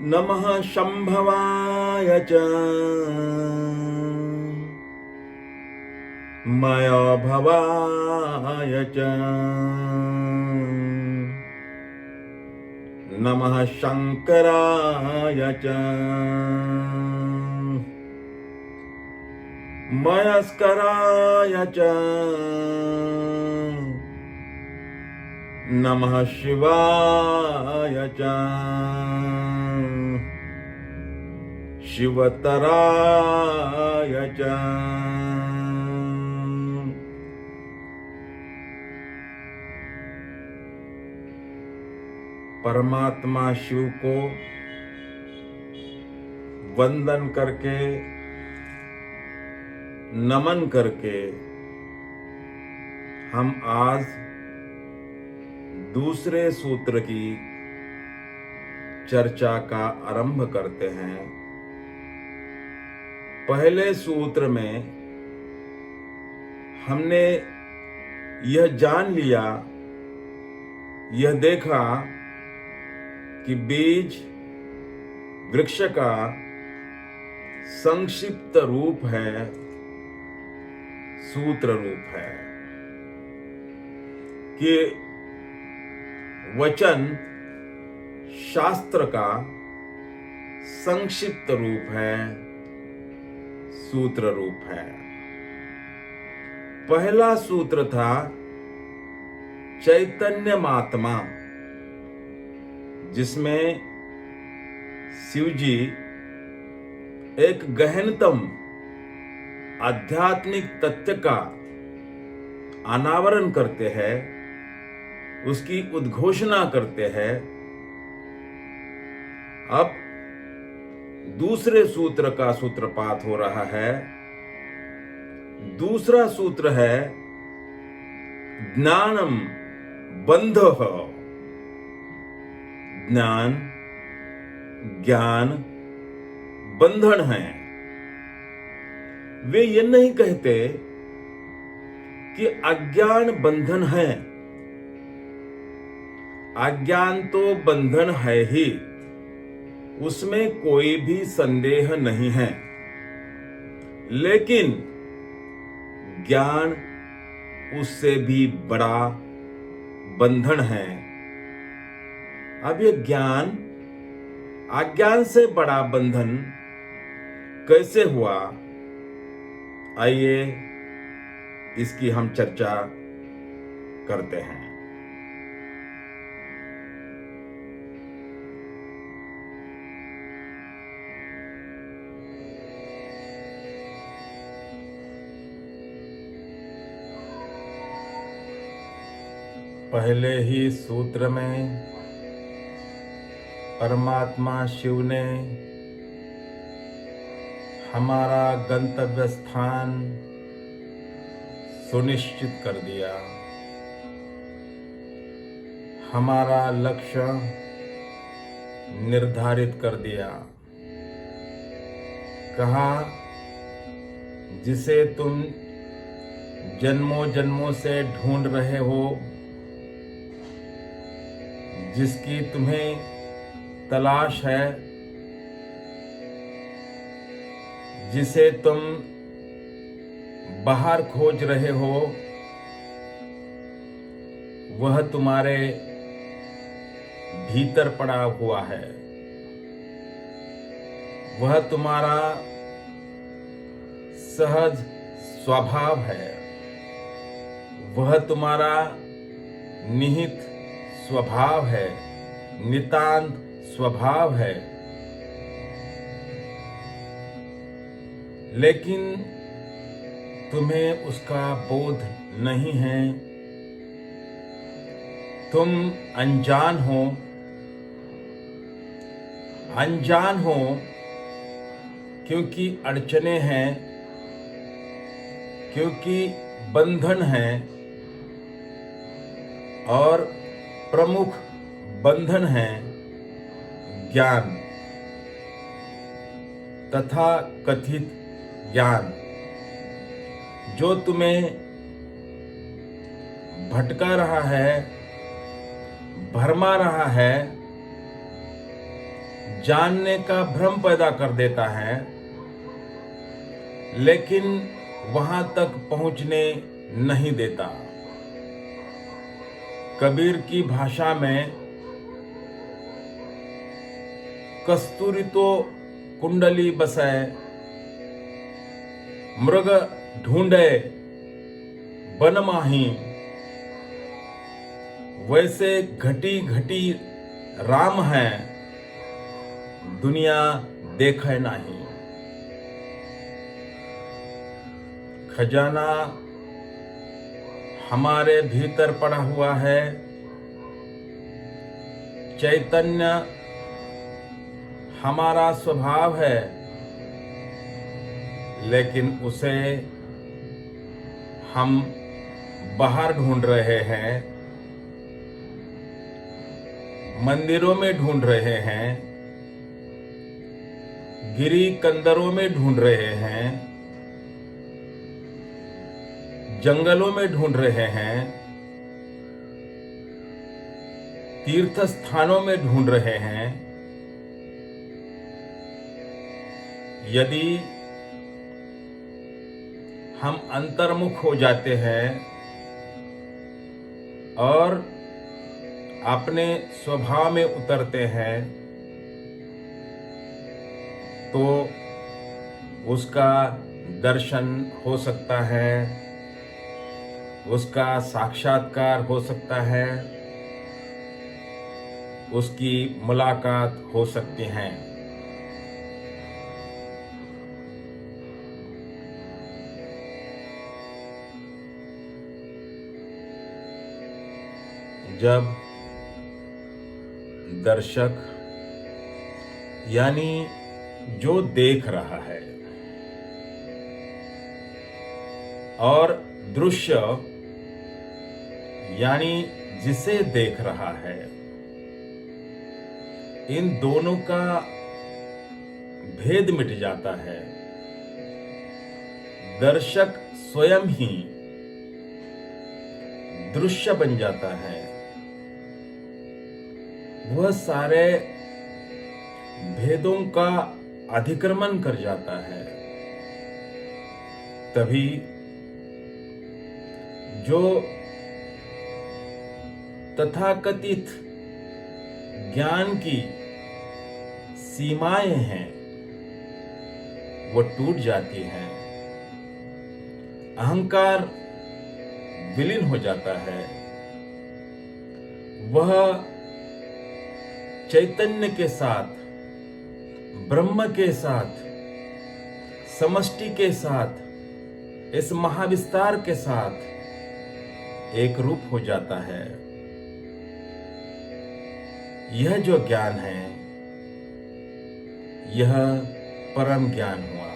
नमः शंभवाय च मयोभवाय च नमः शंकराय च मयस्कराय च नमः शिवाय च शिवतराय च। परमात्मा शिव को वंदन करके, नमन करके हम आज दूसरे सूत्र की चर्चा का आरंभ करते हैं। पहले सूत्र में हमने यह जान लिया, यह देखा कि बीज वृक्ष का संक्षिप्त रूप है, सूत्र रूप है, कि वचन शास्त्र का संक्षिप्त रूप है, सूत्र रूप है। पहला सूत्र था चैतन्य महात्मा, जिसमें शिवजी एक गहनतम आध्यात्मिक तथ्य का अनावरण करते हैं, उसकी उद्घोषणा करते हैं। अब दूसरे सूत्र का सूत्रपात हो रहा है। दूसरा सूत्र है ज्ञानम बंधः। ज्ञान, ज्ञान बंधन है। वे ये नहीं कहते कि अज्ञान बंधन है। अज्ञान तो बंधन है ही, उसमें कोई भी संदेह नहीं है, लेकिन ज्ञान उससे भी बड़ा बंधन है। अब ये ज्ञान अज्ञान से बड़ा बंधन कैसे हुआ, आइए इसकी हम चर्चा करते हैं। पहले ही सूत्र में परमात्मा शिव ने हमारा गंतव्य स्थान सुनिश्चित कर दिया, हमारा लक्ष्य निर्धारित कर दिया। कहा, जिसे तुम जन्मों जन्मों से ढूंढ रहे हो, जिसकी तुम्हें तलाश है, जिसे तुम बाहर खोज रहे हो, वह तुम्हारे भीतर पड़ा हुआ है। वह तुम्हारा सहज स्वभाव है, वह तुम्हारा निहित स्वभाव है, नितांत स्वभाव है। लेकिन तुम्हें उसका बोध नहीं है। तुम अनजान हो। अनजान हो क्योंकि अड़चने हैं, क्योंकि बंधन है, और प्रमुख बंधन है ज्ञान, तथा कथित ज्ञान, जो तुम्हें भटका रहा है, भरमा रहा है, जानने का भ्रम पैदा कर देता है, लेकिन वहां तक पहुंचने नहीं देता। कबीर की भाषा में कस्तूरी तो कुंडली बसै, मृग ढूंढे बन माही, वैसे घटी घटी राम है, दुनिया देखे नहीं। खजाना हमारे भीतर पड़ा हुआ है, चैतन्य हमारा स्वभाव है, लेकिन उसे हम बाहर ढूंढ रहे हैं, मंदिरों में ढूंढ रहे हैं, गिरी कंदरों में ढूंढ रहे हैं, जंगलों में ढूंढ रहे हैं, तीर्थ स्थानों में ढूंढ रहे हैं। यदि हम अंतर्मुख हो जाते हैं और अपने स्वभाव में उतरते हैं, तो उसका दर्शन हो सकता है, उसका साक्षात्कार हो सकता है, उसकी मुलाकात हो सकती है। जब दर्शक यानी जो देख रहा है और दृश्य यानी जिसे देख रहा है, इन दोनों का भेद मिट जाता है। दर्शक स्वयं ही दृश्य बन जाता है। वह सारे भेदों का अधिक्रमण कर जाता है। तभी जो तथाकथित ज्ञान की सीमाएं हैं वो टूट जाती हैं, अहंकार विलीन हो जाता है। वह चैतन्य के साथ, ब्रह्म के साथ, समष्टि के साथ, इस महाविस्तार के साथ एक रूप हो जाता है। यह जो ज्ञान है, यह परम ज्ञान हुआ।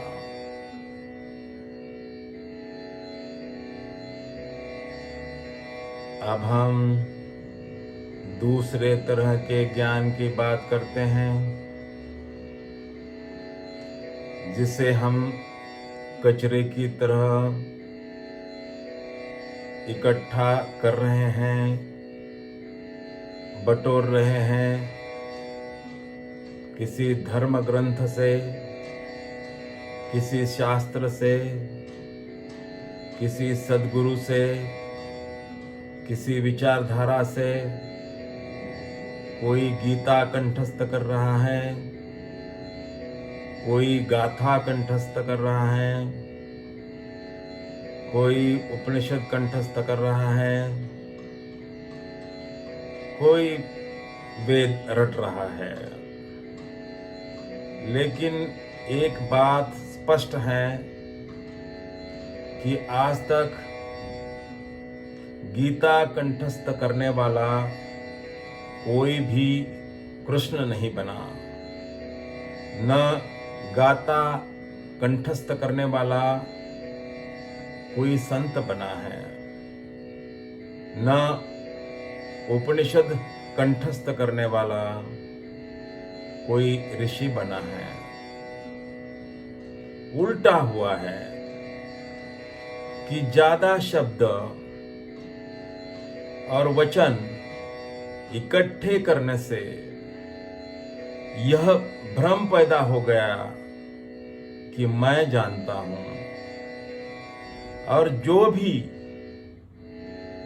अब हम दूसरे तरह के ज्ञान की बात करते हैं, जिसे हम कचरे की तरह इकट्ठा कर रहे हैं, बटोर रहे हैं, किसी धर्म ग्रंथ से, किसी शास्त्र से, किसी सद्गुरु से, किसी विचारधारा से। कोई गीता कंठस्थ कर रहा है, कोई गाथा कंठस्थ कर रहा है, कोई उपनिषद कंठस्थ कर रहा है, कोई वेद रट रहा है। लेकिन एक बात स्पष्ट है कि आज तक गीता कंठस्थ करने वाला कोई भी कृष्ण नहीं बना, न गाता कंठस्थ करने वाला कोई संत बना है, न उपनिषद कंठस्थ करने वाला कोई ऋषि बना है। उल्टा हुआ है कि ज्यादा शब्द और वचन इकट्ठे करने से यह भ्रम पैदा हो गया कि मैं जानता हूं, और जो भी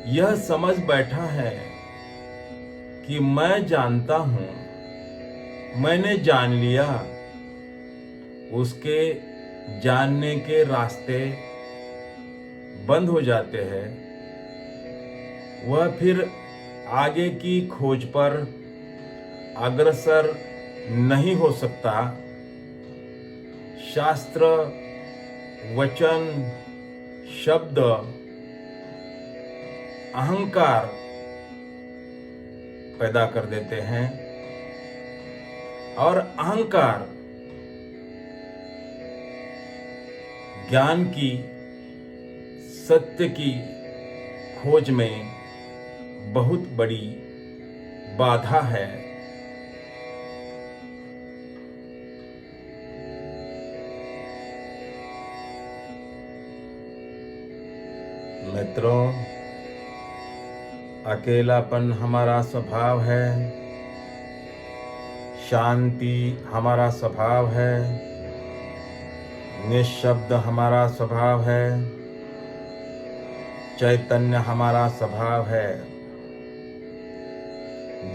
यह समझ बैठा है कि मैं जानता हूं, मैंने जान लिया, उसके जानने के रास्ते बंद हो जाते हैं। वह फिर आगे की खोज पर अग्रसर नहीं हो सकता। शास्त्र, वचन, शब्द अहंकार पैदा कर देते हैं, और अहंकार ज्ञान की, सत्य की खोज में बहुत बड़ी बाधा है। मित्रों, अकेलापन हमारा स्वभाव है, शांति हमारा स्वभाव है, निःशब्द हमारा स्वभाव है, चैतन्य हमारा स्वभाव है।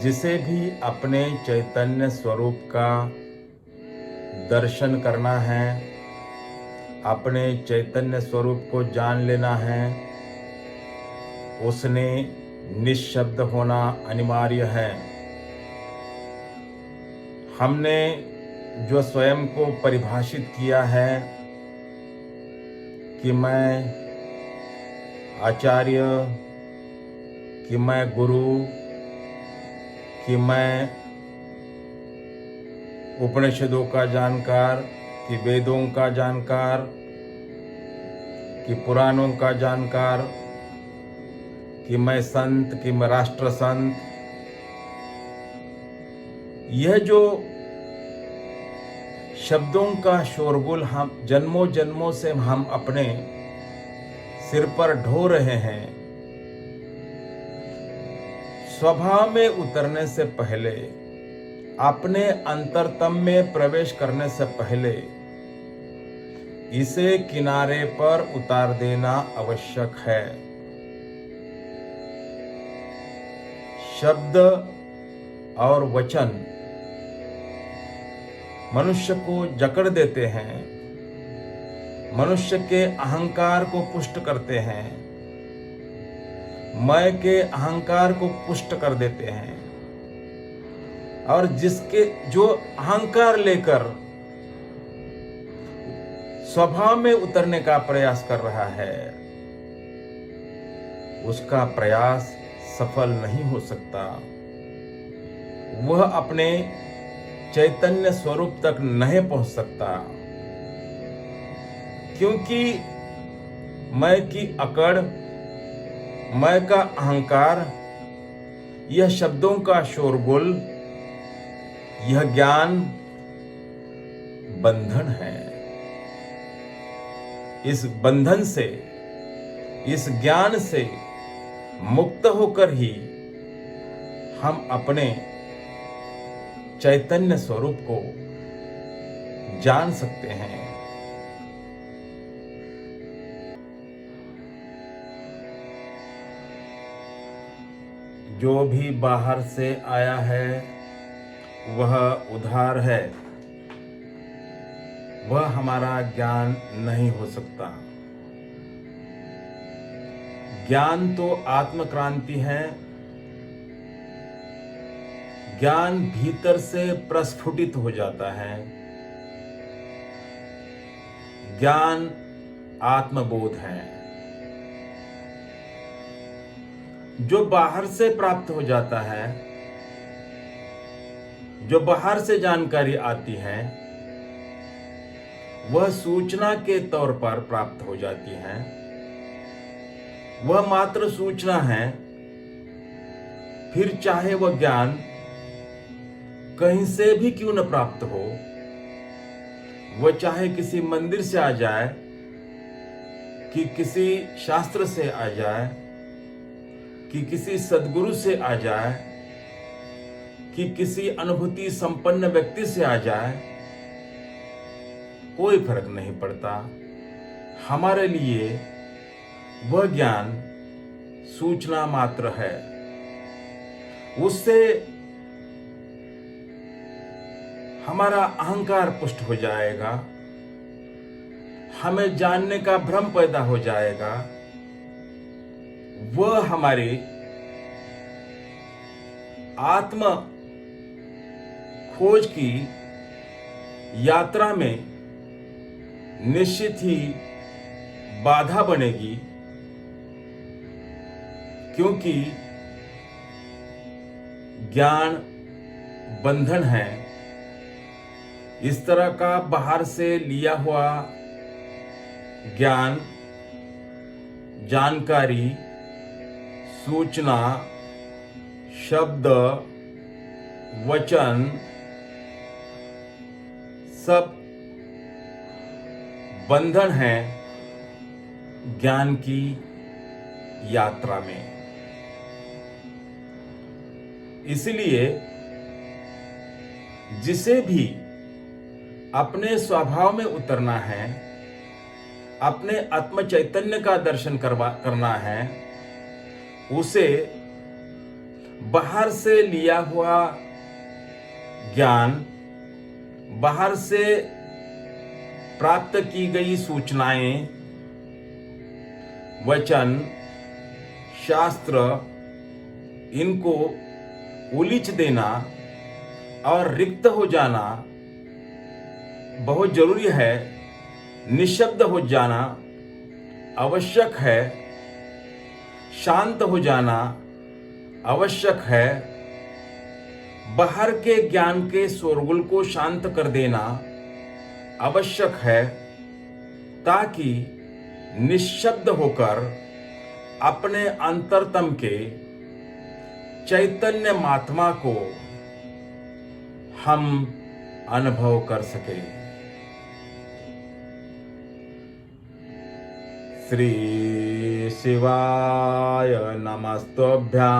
जिसे भी अपने चैतन्य स्वरूप का दर्शन करना है, अपने चैतन्य स्वरूप को जान लेना है, उसने निःशब्द होना अनिवार्य है। हमने जो स्वयं को परिभाषित किया है कि मैं आचार्य, कि मैं गुरु, कि मैं उपनिषदों का जानकार, कि वेदों का जानकार, कि पुराणों का जानकार, कि मैं संत, कि मैं राष्ट्र संत, यह जो शब्दों का शोरगुल हम जन्मों जन्मों से हम अपने सिर पर ढो रहे हैं, स्वभाव में उतरने से पहले, अपने अंतरतम में प्रवेश करने से पहले इसे किनारे पर उतार देना आवश्यक है। शब्द और वचन मनुष्य को जकड़ देते हैं, मनुष्य के अहंकार को पुष्ट करते हैं, मैं के अहंकार को पुष्ट कर देते हैं, और जो अहंकार लेकर स्वभाव में उतरने का प्रयास कर रहा है, उसका प्रयास सफल नहीं हो सकता। वह अपने चैतन्य स्वरूप तक नहीं पहुंच सकता, क्योंकि मैं की अकड़, मैं का अहंकार, यह शब्दों का शोरगुल, यह ज्ञान बंधन है। इस बंधन से, इस ज्ञान से मुक्त होकर ही हम अपने चैतन्य स्वरूप को जान सकते हैं। जो भी बाहर से आया है वह उधार है, वह हमारा ज्ञान नहीं हो सकता। ज्ञान तो आत्मक्रांति है। ज्ञान भीतर से प्रस्फुटित हो जाता है। ज्ञान आत्मबोध है। जो बाहर से प्राप्त हो जाता है, जो बाहर से जानकारी आती है, वह सूचना के तौर पर प्राप्त हो जाती है। वह मात्र सूचना है। फिर चाहे वह ज्ञान कहीं से भी क्यों न प्राप्त हो, वह चाहे किसी मंदिर से आ जाए, कि किसी शास्त्र से आ जाए, कि किसी सद्गुरु से आ जाए, कि किसी अनुभूति संपन्न व्यक्ति से आ जाए, कोई फर्क नहीं पड़ता। हमारे लिए वह ज्ञान सूचना मात्र है। उससे हमारा अहंकार पुष्ट हो जाएगा, हमें जानने का भ्रम पैदा हो जाएगा। वह हमारी आत्म खोज की यात्रा में निश्चित ही बाधा बनेगी, क्योंकि ज्ञान बंधन है। इस तरह का बाहर से लिया हुआ ज्ञान, जानकारी, सूचना, शब्द, वचन सब बंधन है ज्ञान की यात्रा में। इसलिए जिसे भी अपने स्वभाव में उतरना है, अपने आत्म चैतन्य का दर्शन करना है, उसे बाहर से लिया हुआ ज्ञान, बाहर से प्राप्त की गई सूचनाएं, वचन, शास्त्र, इनको उलीच देना और रिक्त हो जाना बहुत जरूरी है। निशब्द हो जाना आवश्यक है, शांत हो जाना आवश्यक है, बाहर के ज्ञान के शोरगुल को शांत कर देना आवश्यक है, ताकि निशब्द होकर अपने अंतरतम के चैतन्य महात्मा को हम अनुभव कर सके। श्री शिवाय नमस्तुभ्यां।